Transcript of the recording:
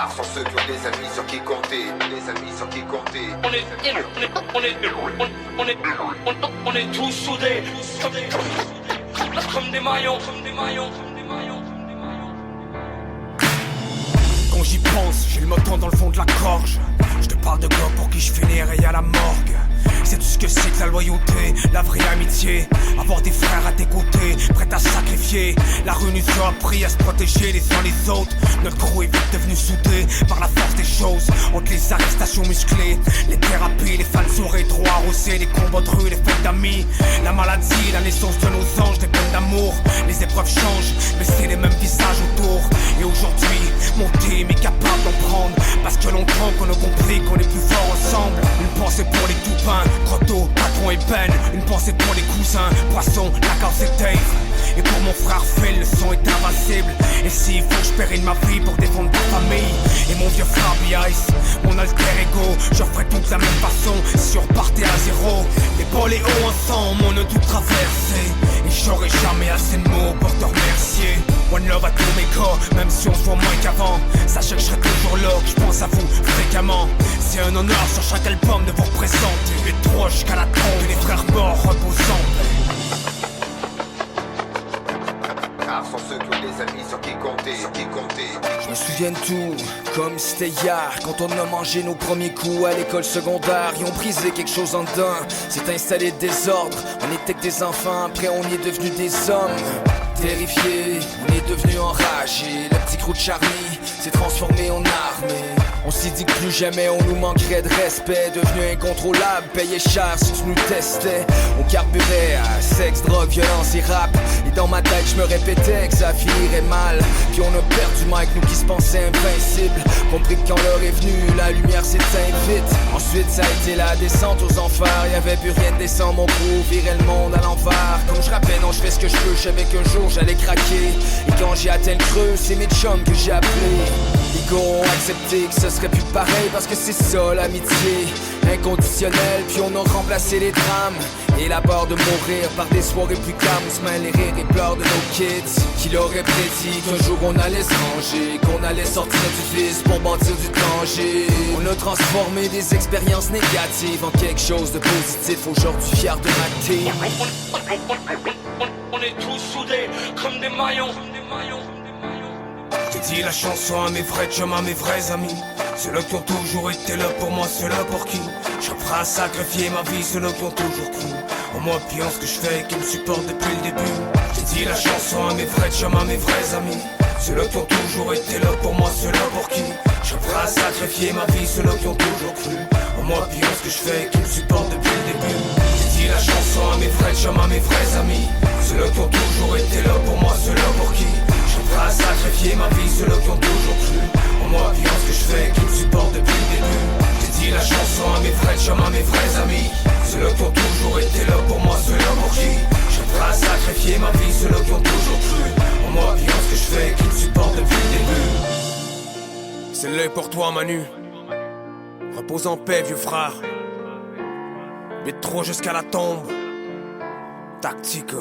Rares sont ceux qui ont des amis sur qui compter, des amis sur qui compter. On est tous soudés, comme des maillons, Quand j'y pense, j'ai le moton dans le fond de la gorge. Je te parle de gars pour qui je finirai à la morgue. C'est tout ce que c'est que la loyauté, la vraie amitié. Avoir des frères à tes côtés, prêts à sacrifier. La rue nous a appris à se protéger les uns les autres. Notre crew est vite devenu soudé par la force des choses. Entre les arrestations musclées, les thérapies, les fans sourires droits arrosés, les combats de rue, les fêtes d'amis. La maladie, la naissance de nos anges, des peines d'amour. Les épreuves changent, mais c'est les mêmes visages autour. Et aujourd'hui, mon team est capable d'en prendre. Parce que longtemps qu'on a compris qu'on est plus forts ensemble. Une pensée pour les toupins, Grotto, Patron et Ben. Une pensée pour les cousins, Poisson, Lacan et Dave. Et pour mon frère Phil, le son est invincible. Et s'il faut que je périne ma vie pour défendre ta famille. Et mon vieux frère B-Ice, mon alter ego, je ferai tout de la même façon si on repartait à zéro. Les boléos ensemble, on a tout traversé. Et j'aurai jamais assez de mots pour te remercier. One love à tous mes gars, même si on se voit moins qu'avant. Sachez que je serai toujours là, que je pense à vous fréquemment. C'est un honneur sur chaque album de vous représenter. Les trois jusqu'à la tombe, les frères morts reposant. Rares sont ceux qui ont des amis sur qui compter, sur qui compter. Je me souviens de tout, comme si c'était hier. Quand on a mangé nos premiers coups à l'école secondaire. Ils ont brisé quelque chose en dedans, s'est installé le désordre. On était que des enfants, après on est devenus des hommes. Terrifiés, on est devenus enragés. Le petit crew de Charlie s'est transformé en armée. On s'est dit que plus jamais on nous manquerait de respect. Devenu incontrôlable, payait cher si tu nous testais. On carburait à sexe, drogue, violence et rap. Et dans ma tête je me répétais que ça finirait mal. Puis on a perdu Mike, nous qui se pensaient invincibles. Compris que quand l'heure est venue, la lumière s'éteint vite. Ensuite ça a été la descente aux enfers. Y'avait plus rien de décent, mon crew virait le monde à l'envers. Comme je rappelle, non je fais ce que je peux, je savais qu'un jour j'allais craquer. Et quand j'ai atteint le creux, c'est mes chums que j'ai appelés. Les gars ont accepté que ce serait plus pareil parce que c'est ça l'amitié inconditionnelle. Puis on a remplacé les drames et la peur de mourir par des soirées plus calmes où se mêlent les rires et pleurs de nos kids. Qui l'aurait prédit qu'un jour on allait se ranger, qu'on allait sortir du vice pour bâtir du danger. On a transformé des expériences négatives en quelque chose de positif. Aujourd'hui fier de ma team. on est tous soudés comme des maillons. J'ai dit la chanson à mes vrais chums, à mes vrais amis. Ceux-là qui ont toujours été là pour moi, ceux-là pour qui je suis prêt à sacrifier ma vie, ceux-là qui ont toujours cru en moi, puis en ce que je fais, qui me supportent depuis le début. J'ai dit la chanson à mes vrais chums, à mes vrais amis. Ceux-là qui ont toujours été là pour moi, ceux-là pour qui je suis prêt à sacrifier ma vie, ceux-là qui ont toujours cru en moi, puis en ce que je fais, qui me supportent depuis le début. J'ai dit la chanson à mes vrais chums, à mes vrais amis. Ceux-là qui ont toujours été là pour moi, ceux-là pour qui je suis prêt à sacrifier ma vie, ceux-là qui ont toujours cru en moi, puis en ce que je fais, qui me supportent depuis le début. J'ai dit la chanson à mes vrais chums, à mes vrais amis. Ceux-là qui ont toujours été là pour moi, ceux-là pour qui je suis prêt à sacrifier ma vie, ceux-là qui ont toujours cru en moi, puis en ce que je fais, qui me supportent depuis le début. C'est l'œil pour toi Manu. Repose en paix vieux frère. Vite trop jusqu'à la tombe. Tactique.